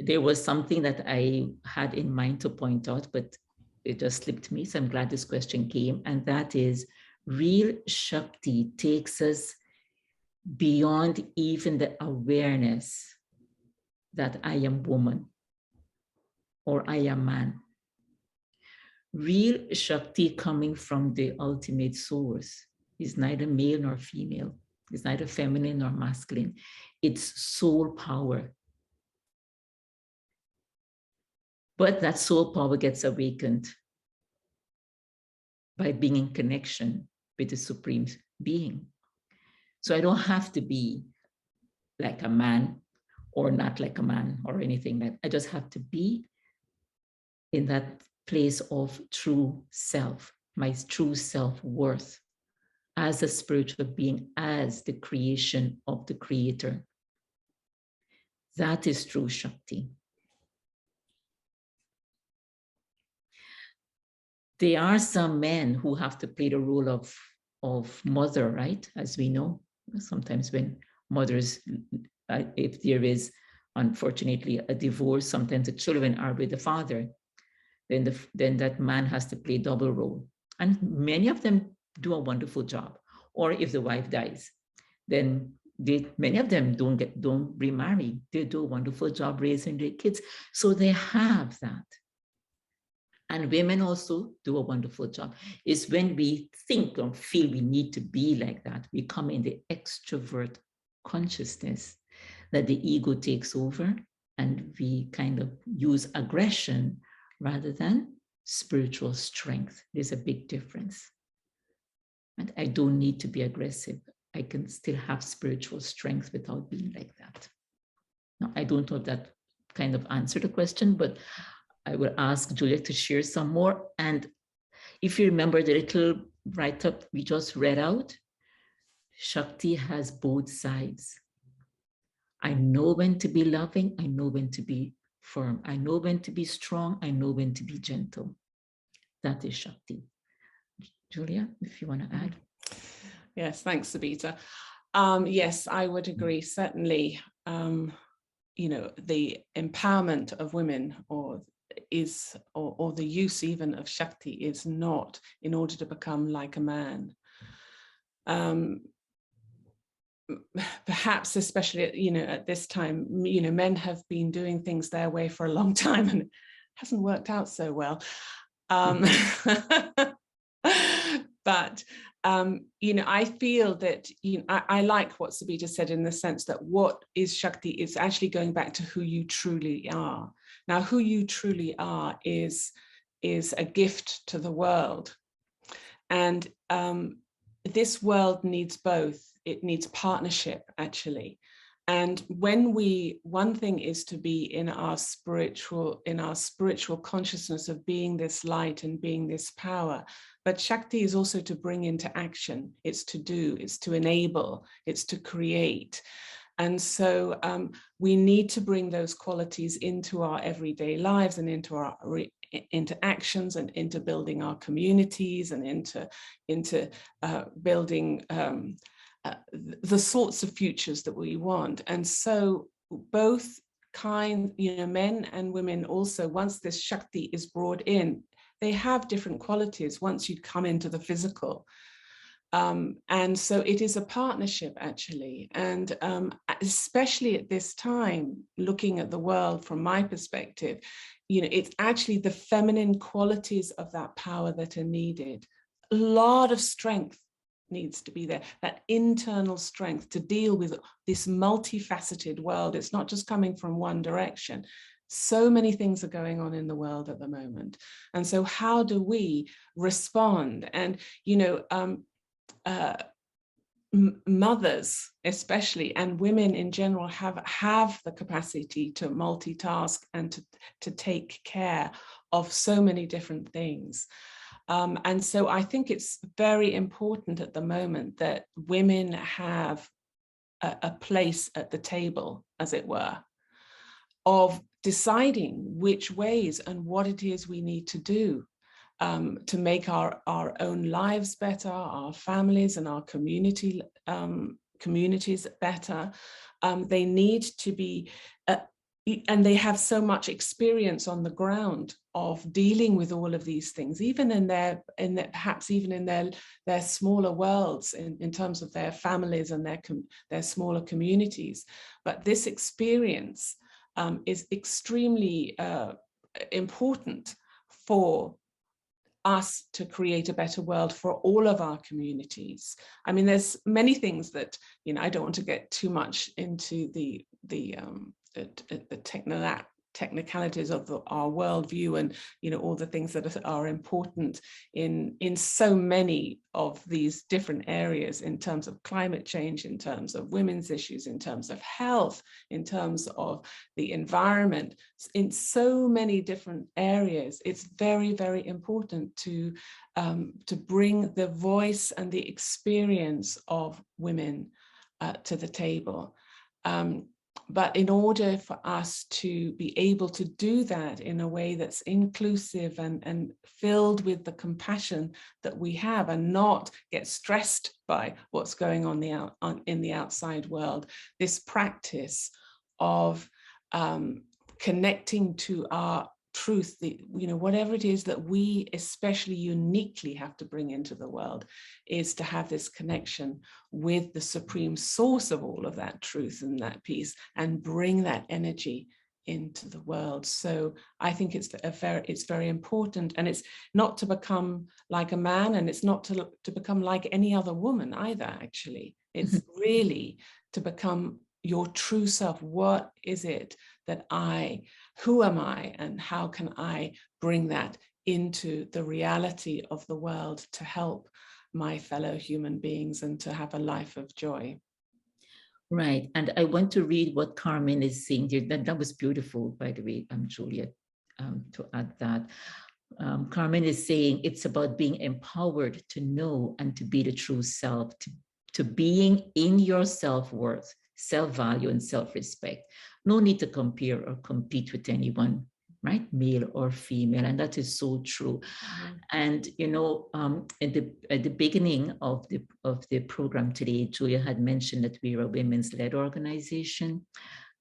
There was something that I had in mind to point out, but it just slipped me. So I'm glad this question came. And that is, real Shakti takes us beyond even the awareness that I am woman or I am man. Real Shakti coming from the ultimate source is neither male nor female. It's neither feminine nor masculine. It's soul power. But that soul power gets awakened by being in connection with the Supreme Being. So I don't have to be like a man or not like a man or anything like that. I just have to be in that place of true self, my true self-worth as a spiritual being, as the creation of the Creator. That is true Shakti. There are some men who have to play the role of mother, right? As we know, sometimes when mothers, if there is unfortunately a divorce, sometimes the children are with the father, then that man has to play double role. And many of them do a wonderful job. Or if the wife dies, then many of them don't remarry. They do a wonderful job raising their kids. So they have that. And women also do a wonderful job. It's when we think or feel we need to be like that, we come in the extrovert consciousness that the ego takes over, and we kind of use aggression rather than spiritual strength. There's a big difference. And I don't need to be aggressive. I can still have spiritual strength without being like that. Now, I don't know if that kind of answered the question, but I will ask Julia to share some more. And if you remember the little write-up we just read out, Shakti has both sides. I know when to be loving, I know when to be firm. I know when to be strong, I know when to be gentle. That is Shakti. Julia, if you want to add. Yes, thanks, Sabita. Yes, I would agree. Certainly, the empowerment of women or the use even of Shakti is not in order to become like a man. Perhaps especially, at this time, men have been doing things their way for a long time and it hasn't worked out so well. But, I feel that, I like what Sabita said in the sense that what is Shakti is actually going back to who you truly are. Now, who you truly are is a gift to the world. And this world needs both. It needs partnership, actually. And one thing is to be in our spiritual consciousness of being this light and being this power. But Shakti is also to bring into action. It's to do, it's to enable, it's to create. And so we need to bring those qualities into our everyday lives and into our into actions and into building our communities and into building the sorts of futures that we want. And so both men and women also, once this Shakti is brought in, they have different qualities once you come into the physical. And so it is a partnership, actually. And especially at this time, looking at the world from my perspective, it's actually the feminine qualities of that power that are needed. A lot of strength needs to be there, that internal strength to deal with this multifaceted world. It's not just coming from one direction. So many things are going on in the world at the moment. And so how do we respond? And, mothers especially, and women in general, have the capacity to multitask and to take care of so many different things. And so I think it's very important at the moment that women have a place at the table, as it were, of deciding which ways and what it is we need to do to make our own lives better, our families and our communities better. They need to be, and they have so much experience on the ground of dealing with all of these things, even perhaps even in their smaller worlds, in terms of their families and their smaller communities. But this experience is extremely important for us to create a better world for all of our communities. I mean, there's many things that, I don't want to get too much into the technicalities of our worldview and all the things that are important in so many of these different areas, in terms of climate change, in terms of women's issues, in terms of health, in terms of the environment, in so many different areas. It's very, very important to bring the voice and the experience of women to the table. But in order for us to be able to do that in a way that's inclusive and filled with the compassion that we have, and not get stressed by what's going on in the outside world, this practice of connecting to our truth, whatever it is that we especially uniquely have to bring into the world, is to have this connection with the supreme source of all of that truth and that peace, and bring that energy into the world. So I think it's very important, and it's not to become like a man, and it's not to become like any other woman either, actually. It's really to become your true self. What is it that who am I, and how can I bring that into the reality of the world to help my fellow human beings and to have a life of joy? Right. And I want to read what Carmen is saying here. That was beautiful, by the way, Juliet, to add that. Carmen is saying it's about being empowered to know and to be the true self, to being in your self-worth, self-value, and self-respect. No need to compare or compete with anyone, right? Male or female. And that is so true. And, at the beginning of the program today, Julia had mentioned that we are a women's led organization.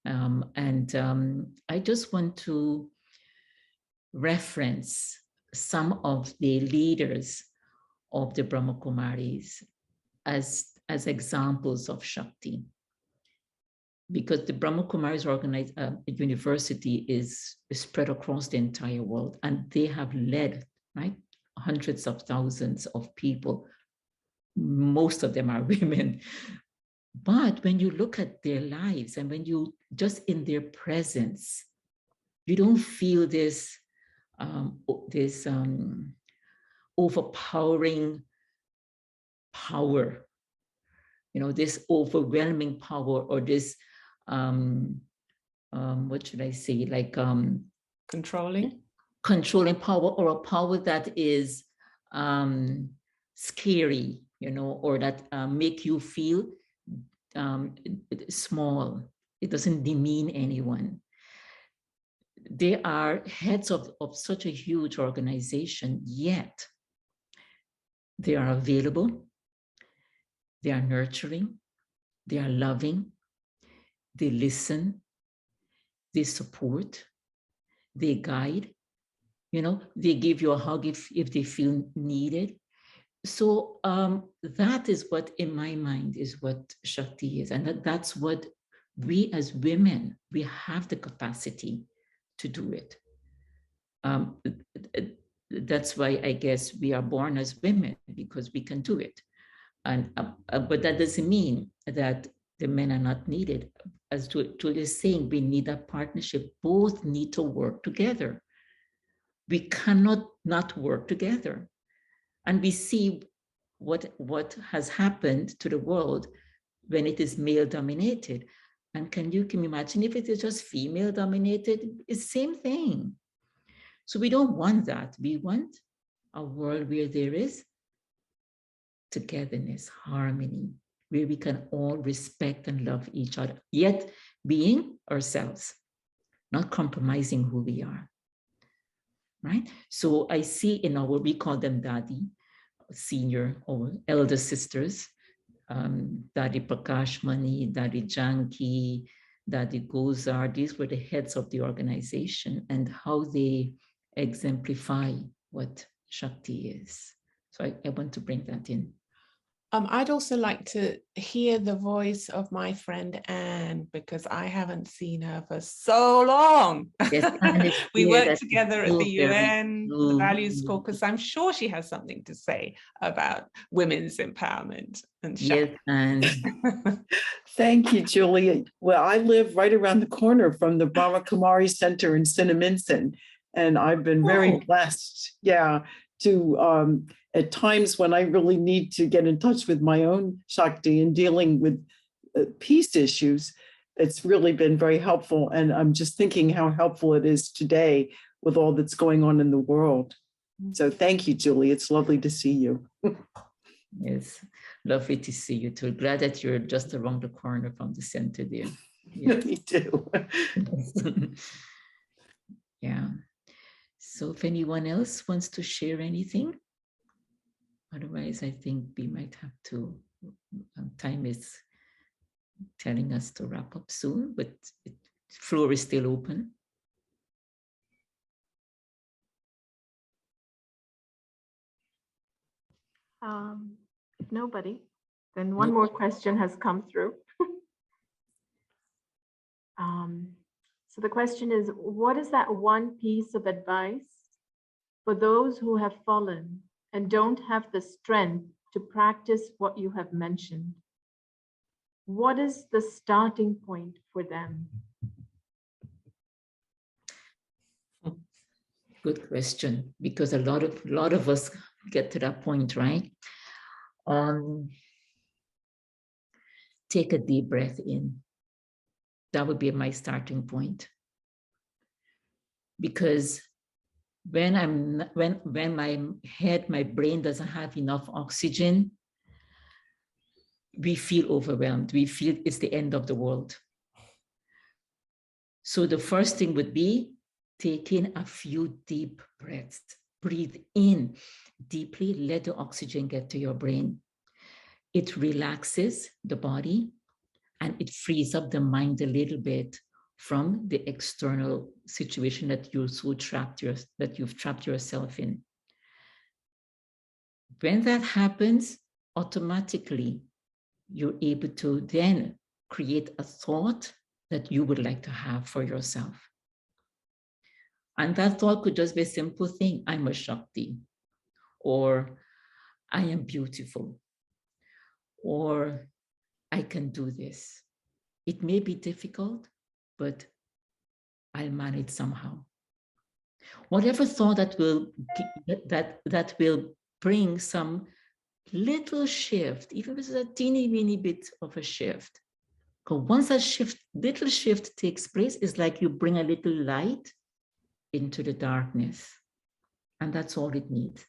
I just want to reference some of the leaders of the Brahma Kumaris as examples of Shakti. Because the Brahma Kumaris university is spread across the entire world, and they have led, right, hundreds of thousands of people. Most of them are women. But when you look at their lives, and when you just in their presence, you don't feel this overpowering power, this overwhelming power, or this what should I say, like controlling power, or a power that is scary, or that make you feel small. It doesn't demean anyone. they are heads of such a huge organization, yet they are available, they are nurturing, they are loving, they listen, they support, they guide, they give you a hug if they feel needed. So that is what, in my mind, is what Shakti is. And that's what we as women, we have the capacity to do it. That's why I guess we are born as women, because we can do it. And but that doesn't mean that the men are not needed. As Julie is saying, we need a partnership. Both need to work together. We cannot not work together. And we see what has happened to the world when it is male dominated. And can you imagine if it is just female dominated? It's the same thing. So we don't want that. We want a world where there is togetherness, harmony, where we can all respect and love each other, yet being ourselves, not compromising who we are, right? So I see in our, we call them daddy, senior or elder sisters, Daddy Prakash Mani, Daddy Janki, Daddy Gozar, these were the heads of the organization and how they exemplify what Shakti is. So I want to bring that in. I'd also like to hear the voice of my friend Anne, because I haven't seen her for so long. Yes, we worked together at the UN, the Values Caucus. I'm sure she has something to say about women's empowerment. And yes, and thank you, Julie. Well, I live right around the corner from the Brahma Kumaris Center in Cinnaminson, and I've been very blessed, to at times when I really need to get in touch with my own Shakti and dealing with peace issues, it's really been very helpful. And I'm just thinking how helpful it is today with all that's going on in the world. So thank you, Julie. It's lovely to see you. Yes, lovely to see you too. Glad that you're just around the corner from the center there. Yeah. Me too. Yeah. So if anyone else wants to share anything, otherwise I think we might have to, time is telling us to wrap up soon, but the floor is still open. If nobody, then one more question has come through. So the question is, what is that one piece of advice for those who have fallen and don't have the strength to practice what you have mentioned? What is the starting point for them? Good question, because a lot of us get to that point, right? Take a deep breath in. That would be my starting point. Because when my head, my brain doesn't have enough oxygen, we feel overwhelmed. We feel it's the end of the world. So the first thing would be taking a few deep breaths. Breathe in deeply, let the oxygen get to your brain. It relaxes the body and it frees up the mind a little bit from the external situation that you're so trapped, that you've trapped yourself in. When that happens, automatically, you're able to then create a thought that you would like to have for yourself. And that thought could just be a simple thing. I'm a Shakti, or I am beautiful, or I can do this. It may be difficult, but I'll manage somehow. Whatever thought that will bring some little shift, even if it's a teeny weeny bit of a shift. Because once that little shift takes place, it's like you bring a little light into the darkness. And that's all it needs.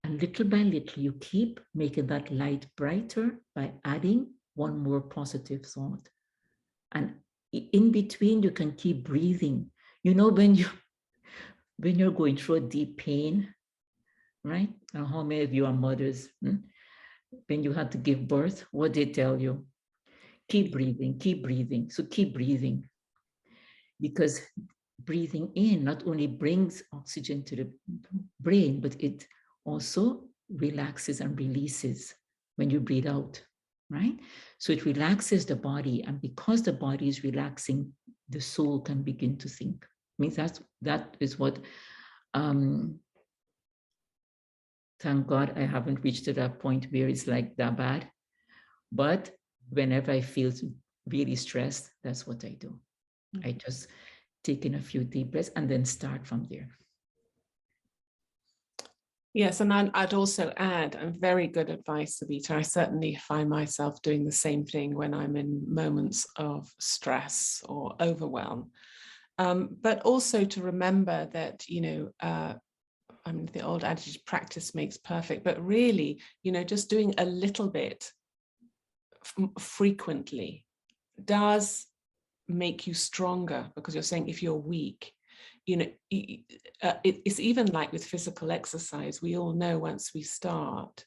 And little by little, you keep making that light brighter by adding one more positive thought. And in between, you can keep breathing. You know, when you're going through a deep pain, right? Now, how many of you are mothers? When you had to give birth, what they tell you? Keep breathing, keep breathing. So keep breathing, because breathing in not only brings oxygen to the brain, but it also relaxes and releases when you breathe out, right? So it relaxes the body, and because the body is relaxing, the soul can begin to think. Means that is what thank God I haven't reached to that point where it's like that bad. But whenever I feel really stressed, that's what I do. I just take in a few deep breaths and then start from there. Yes, and I'd also add, and very good advice, Savita. I certainly find myself doing the same thing when I'm in moments of stress or overwhelm. But also to remember that, you know, I mean, the old adage, practice makes perfect, but really, you know, just doing a little bit frequently does make you stronger, because you're saying if you're weak, you know, it's even like with physical exercise. We all know once we start,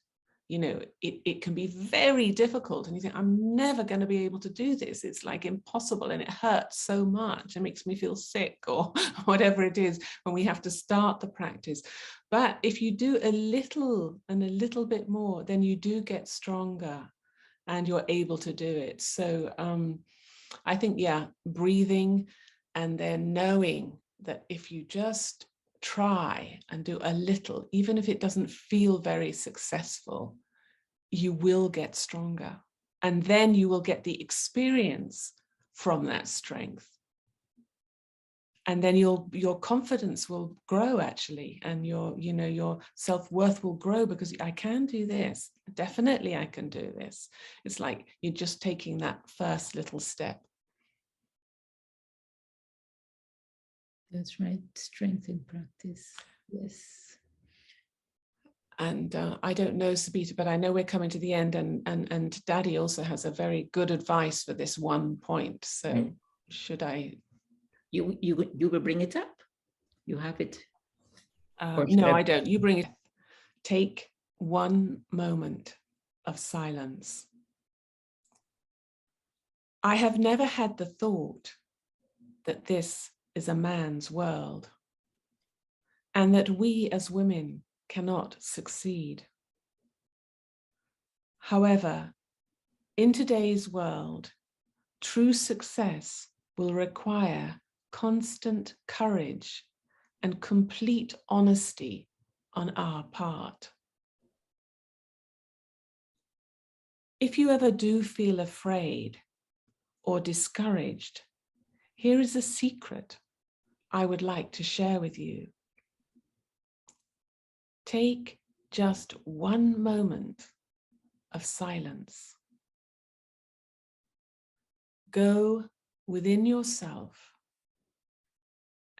you know, it can be very difficult, and you think, I'm never going to be able to do this. It's like impossible, and it hurts so much. It makes me feel sick, or whatever it is, when we have to start the practice. But if you do a little and a little bit more, then you do get stronger and you're able to do it. So I think, yeah, breathing, and then knowing that if you just try and do a little, even if it doesn't feel very successful, you will get stronger. And then you will get the experience from that strength. And then your confidence will grow, actually, and your self-worth will grow, because I can do this. Definitely I can do this. It's like you're just taking that first little step. That's right. Strength in practice. Yes. And I don't know, Sabita, but I know we're coming to the end, and Daddy also has a very good advice for this one point. So should I? You will bring it up. You have it. No, I don't. You bring it. Take one moment of silence. I have never had the thought that this is a man's world, and that we as women cannot succeed. However, in today's world, true success will require constant courage and complete honesty on our part. If you ever do feel afraid or discouraged, here is a secret I would like to share with you. Take just one moment of silence. Go within yourself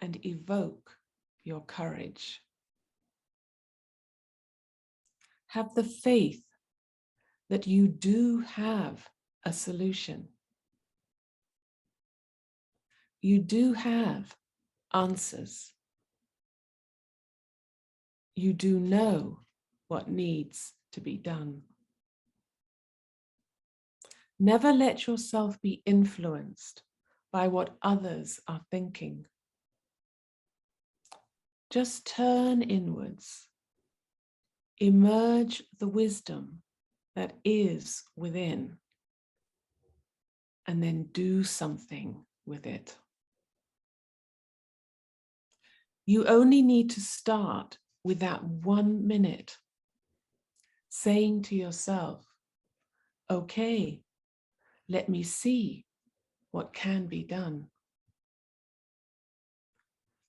and evoke your courage. Have the faith that you do have a solution. You do have answers. You do know what needs to be done. Never let yourself be influenced by what others are thinking. Just turn inwards. Emerge the wisdom that is within, and then do something with it. You only need to start with that 1 minute, saying to yourself, okay, let me see what can be done.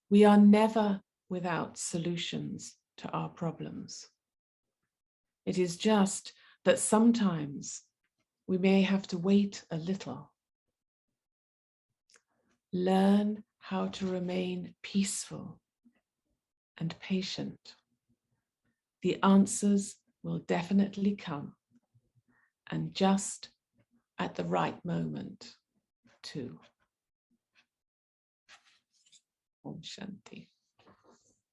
We are never without solutions to our problems. It is just that sometimes we may have to wait a little. Learn how to remain peaceful and patient. The answers will definitely come, and just at the right moment too. Om Shanti.